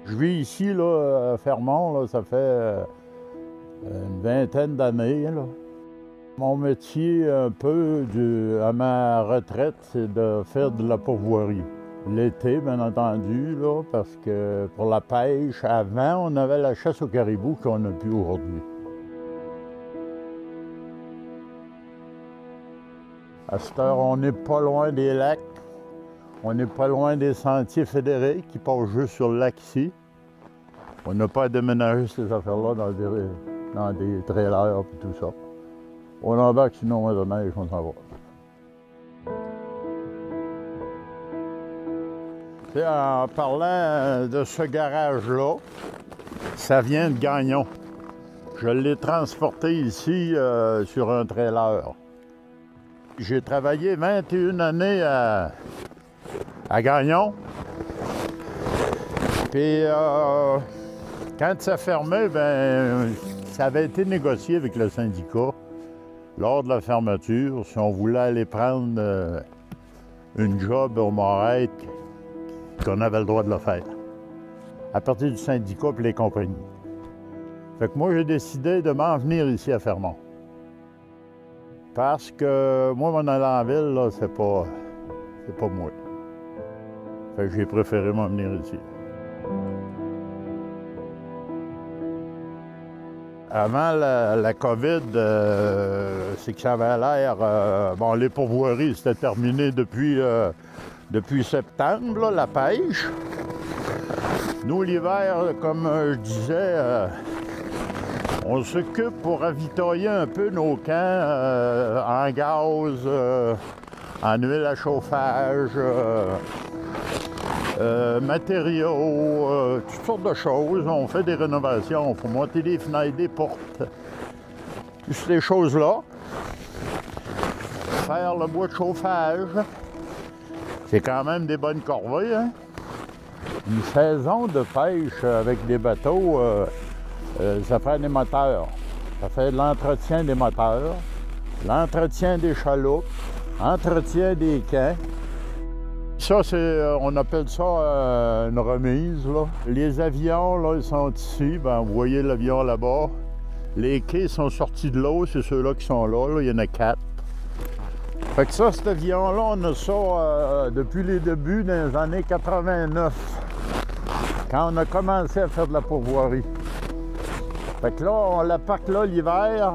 Je vis ici, là, à Fermont, là, ça fait une vingtaine d'années, là. Mon métier, un peu à ma retraite, c'est de faire de la pourvoirie. L'été, bien entendu, là, parce que pour la pêche, avant, on avait la chasse au caribou qu'on n'a plus aujourd'hui. À cette heure, on n'est pas loin des lacs. On n'est pas loin des sentiers fédérés qui passent juste sur le lac ici. On n'a pas à déménager ces affaires-là dans des trailers et tout ça. On embarque sinon de neige, on s'en va. T'sais, en parlant de ce garage-là, ça vient de Gagnon. Je l'ai transporté ici sur un trailer. J'ai travaillé 21 années à Gagnon. Puis quand ça fermait, ben, ça avait été négocié avec le syndicat lors de la fermeture, si on voulait aller prendre une job au Morette, qu'on avait le droit de le faire, à partir du syndicat et les compagnies. Fait que moi, j'ai décidé de m'en venir ici à Fermont. Parce que moi, m'en aller en ville, là, c'est pas moi. Fait que j'ai préféré m'en venir ici. Avant la COVID, c'est que ça avait l'air... bon, les pourvoiries, c'était terminé depuis septembre, là, la pêche. Nous, l'hiver, comme je disais, on s'occupe pour ravitailler un peu nos camps en gaz, en huile à chauffage, matériaux, toutes sortes de choses. On fait des rénovations, il faut monter des fenêtres, des portes, toutes ces choses-là. Faire le bois de chauffage, c'est quand même des bonnes corvées, hein? Une saison de pêche avec des bateaux, ça fait des moteurs. Ça fait l'entretien des moteurs, l'entretien des chaloupes, l'entretien des camps. Ça, on appelle ça une remise, là. Les avions, là, ils sont ici. Ben, vous voyez l'avion là-bas. Les quais sont sortis de l'eau, c'est ceux-là qui sont là, là. Il y en a 4. Fait que ça, cet avion-là, on a ça depuis les débuts des années 89, quand on a commencé à faire de la pourvoirie. Fait que là, on la parque là l'hiver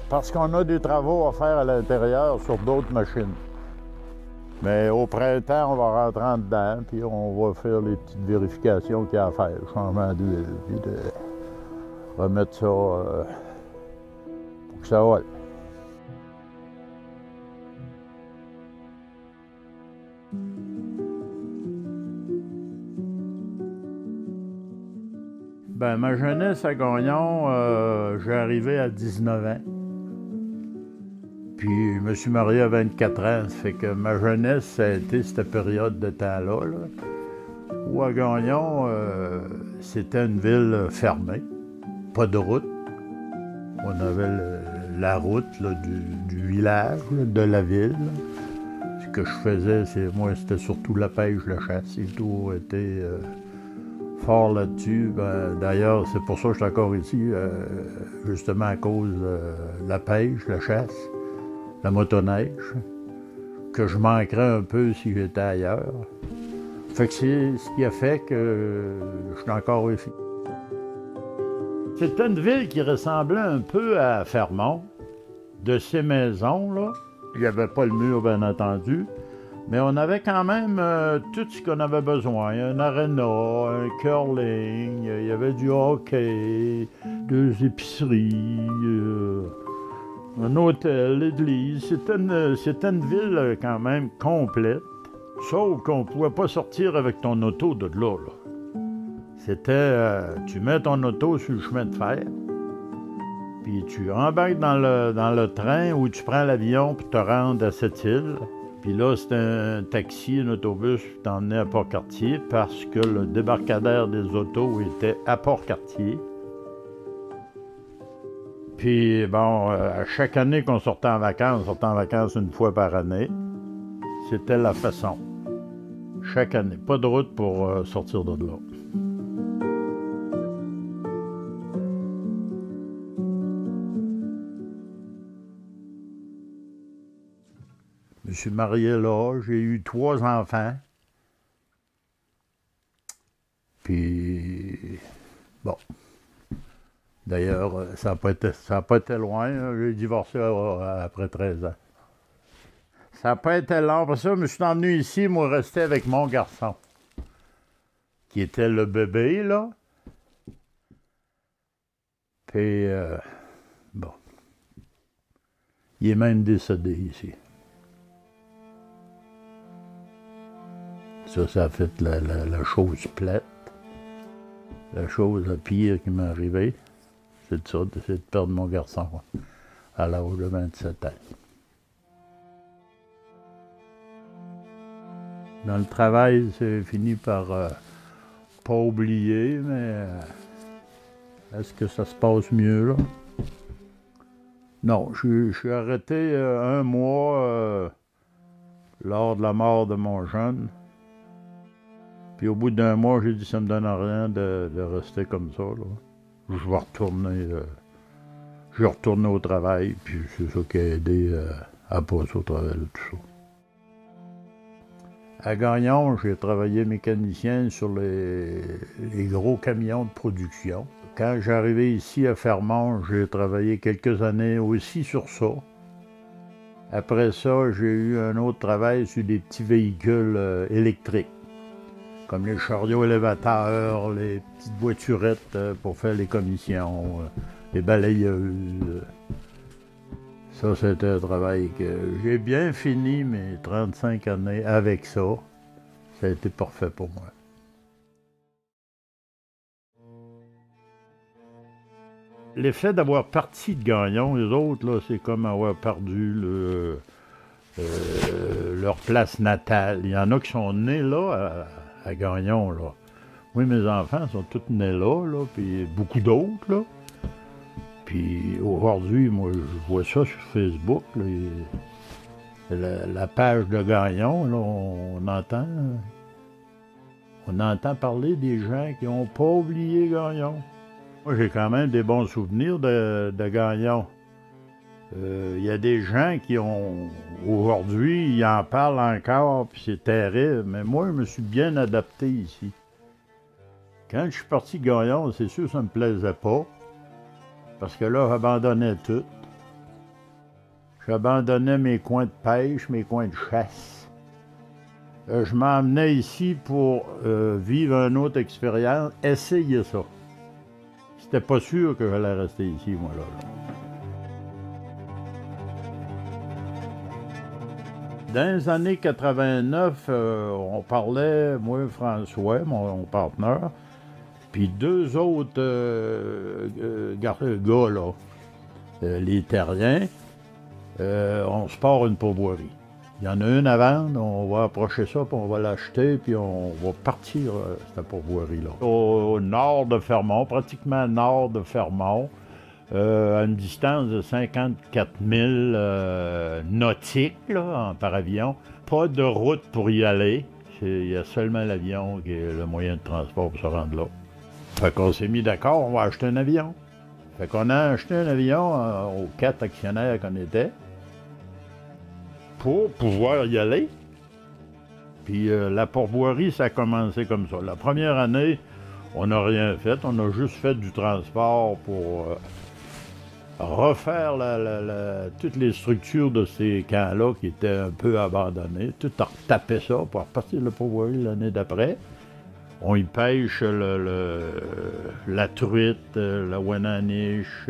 parce qu'on a des travaux à faire à l'intérieur sur d'autres machines. Mais au printemps, on va rentrer en dedans, puis on va faire les petites vérifications qu'il y a à faire, changement d'huile, puis de remettre ça pour que ça vole. Ben, ma jeunesse à Gagnon, j'ai arrivé à 19 ans. Puis je me suis marié à 24 ans, ça fait que ma jeunesse, ça a été cette période de temps-là, là, où à Gagnon, c'était une ville fermée, pas de route. On avait la route là, du village, là, de la ville. Là. Ce que je faisais, c'était surtout la pêche, la chasse et tout, était fort là-dessus. Ben, d'ailleurs, c'est pour ça que je suis encore ici, justement à cause de la pêche, la chasse. La motoneige, que je manquerais un peu si j'étais ailleurs. Fait que c'est ce qui a fait que je suis encore ici. C'était une ville qui ressemblait un peu à Fermont, de ces maisons-là. Il n'y avait pas le mur, bien entendu, mais on avait quand même tout ce qu'on avait besoin. Un aréna, un curling, il y avait du hockey, 2 épiceries, un hôtel, l'église. C'était une ville quand même complète, sauf qu'on ne pouvait pas sortir avec ton auto de là. C'était, tu mets ton auto sur le chemin de fer, puis tu embarques dans le train ou tu prends l'avion pour te rendre à cette île. Puis là, c'était un taxi, un autobus qui t'emmenait à Port-Cartier parce que le débarcadère des autos était à Port-Cartier. Puis bon, à chaque année qu'on sortait en vacances, on sortait en vacances une fois par année. C'était la façon. Chaque année. Pas de route pour sortir de là. suis marié là, j'ai eu 3 enfants. Puis, bon. D'ailleurs, ça n'a pas été loin. Hein. J'ai divorcé après 13 ans. Ça n'a pas été long. Pour ça, je me suis emmené ici, moi, rester avec mon garçon, qui était le bébé, là. Puis, bon. Il est même décédé ici. Ça a fait la chose plate. La chose la pire qui m'est arrivée, c'est de perdre mon garçon à l'âge de 27 ans. Dans le travail, c'est fini par pas oublier, mais est-ce que ça se passe mieux, là? Non, je suis arrêté 1 mois lors de la mort de mon jeune. Puis au bout d'1 mois, j'ai dit ça me donne rien de rester comme ça, là. Je vais retourner au travail, puis c'est ça qui a aidé à passer au travers de tout ça. À Gagnon, j'ai travaillé mécanicien sur les gros camions de production. Quand j'arrivais ici à Fermont, j'ai travaillé quelques années aussi sur ça. Après ça, j'ai eu un autre travail sur des petits véhicules électriques, comme les chariots élévateurs, les petites voiturettes pour faire les commissions, les balayeuses. Ça, c'était un travail que j'ai bien fini mes 35 années avec ça. Ça a été parfait pour moi. L'effet d'avoir parti de Gagnon, les autres, là, c'est comme avoir perdu leur place natale. Il y en a qui sont nés là, à Gagnon, là. Moi, mes enfants sont tous nés là, puis beaucoup d'autres, là. Puis aujourd'hui, moi, je vois ça sur Facebook, là, la page de Gagnon, là, on entend parler des gens qui n'ont pas oublié Gagnon. Moi, j'ai quand même des bons souvenirs de Gagnon. Il y a des gens qui ont, aujourd'hui, ils en parlent encore, puis c'est terrible, mais moi, je me suis bien adapté ici. Quand je suis parti de Gagnon, c'est sûr que ça ne me plaisait pas, parce que là, j'abandonnais tout. J'abandonnais mes coins de pêche, mes coins de chasse. Je m'emmenais ici pour vivre une autre expérience, essayer ça. C'était pas sûr que j'allais rester ici, moi, là. Dans les années 89, on parlait, moi, François, mon partenaire, puis 2 autres gars, là, les terriens, on se part une pourvoirie. Il y en a une à vendre, on va approcher ça, puis on va l'acheter, puis on va partir cette pourvoirie-là. Au nord de Fermont, pratiquement nord de Fermont, à une distance de 54 000 nautiques là, par avion. Pas de route pour y aller. Il y a seulement l'avion qui est le moyen de transport pour se rendre là. Fait qu'on s'est mis d'accord, on va acheter un avion. Fait qu'on a acheté un avion aux 4 actionnaires qu'on était pour pouvoir y aller. Puis la pourvoirie, ça a commencé comme ça. La première année, on n'a rien fait. On a juste fait du transport pour refaire toutes les structures de ces camps-là qui étaient un peu abandonnés. Tout retaper ça pour repartir de la pourvoirie l'année d'après. On y pêche la truite, la ouananiche,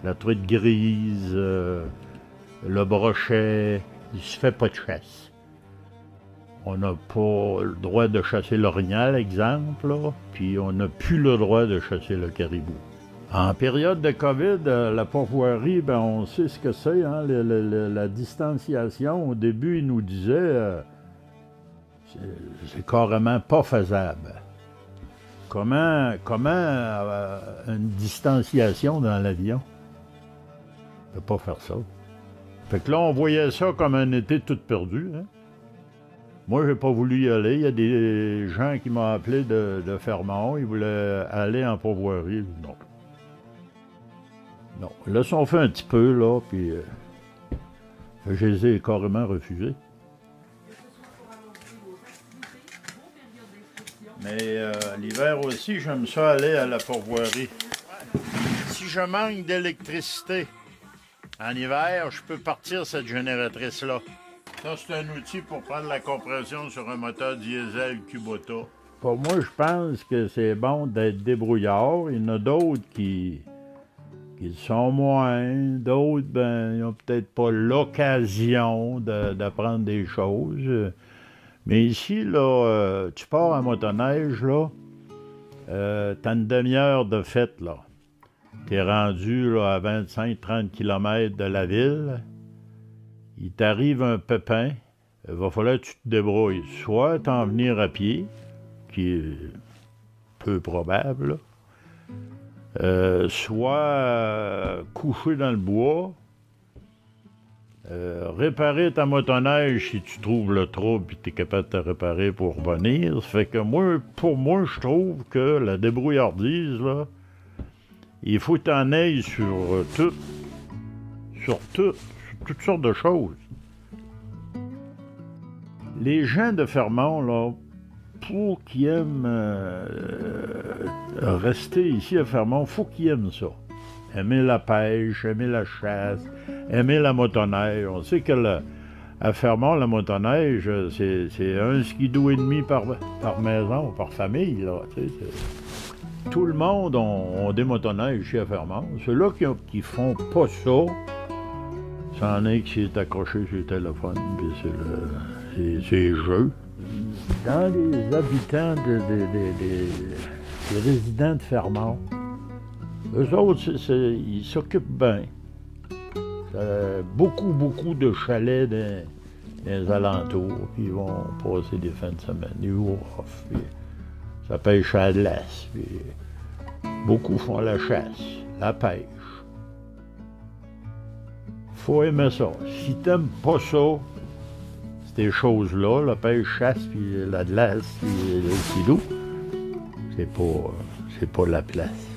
la truite grise, le brochet. Il se fait pas de chasse. On n'a pas le droit de chasser l'orignal, exemple, là, puis on n'a plus le droit de chasser le caribou. En période de COVID, la pourvoirie, ben, on sait ce que c'est, hein, la distanciation. Au début, ils nous disaient c'est carrément pas faisable. Comment une distanciation dans l'avion? On ne peut pas faire ça. Fait que là, on voyait ça comme un été tout perdu. Hein? Moi, j'ai pas voulu y aller. Il y a des gens qui m'ont appelé de Fermont. Ils voulaient aller en pourvoirie. Non. Non. Là, on fait un petit peu, là, puis... Je les ai carrément refusés. Mais l'hiver aussi, j'aime ça aller à la pourvoirie. Si je manque d'électricité en hiver, je peux partir cette génératrice-là. Ça, c'est un outil pour prendre la compression sur un moteur diesel Kubota. Pour moi, je pense que c'est bon d'être débrouillard. Il y en a d'autres qui le sont moins. D'autres, ben, ils n'ont peut-être pas l'occasion d'apprendre des choses. Mais ici, là, tu pars en motoneige, là, t'as une demi-heure de fête, là. T'es rendu là, à 25-30 km de la ville. Il t'arrive un pépin. Il va falloir que tu te débrouilles. Soit t'en venir à pied, qui est peu probable, soit coucher dans le bois, réparer ta motoneige si tu trouves le trouble et tu es capable de te réparer pour revenir. Ça fait que moi, pour moi, je trouve que la débrouillardise, là, il faut que tu en ailles sur toutes sortes de choses. Les gens de Fermont, là, pour qu'ils aiment rester ici à Fermont, il faut qu'ils aiment ça. Aimer la pêche, aimer la chasse, aimer la motoneige. On sait que à Fermont, la motoneige, c'est un skidoo et demi par maison, par famille. Là, tout le monde a des motoneiges ici à Fermont. Ceux-là qui font pas ça, c'en est qui s'est accroché sur le téléphone, puis c'est les jeux. Dans les habitants des résidents de Fermont, eux autres, ils s'occupent bien. Beaucoup de chalets dans les alentours, puis ils vont passer des fins de semaine, des jours off, puis ça pêche à la glace, puis beaucoup font la chasse, la pêche. Faut aimer ça. Si t'aimes pas ça, ces choses-là, la pêche, chasse, puis la glace, puis le skidoo, c'est pas la place.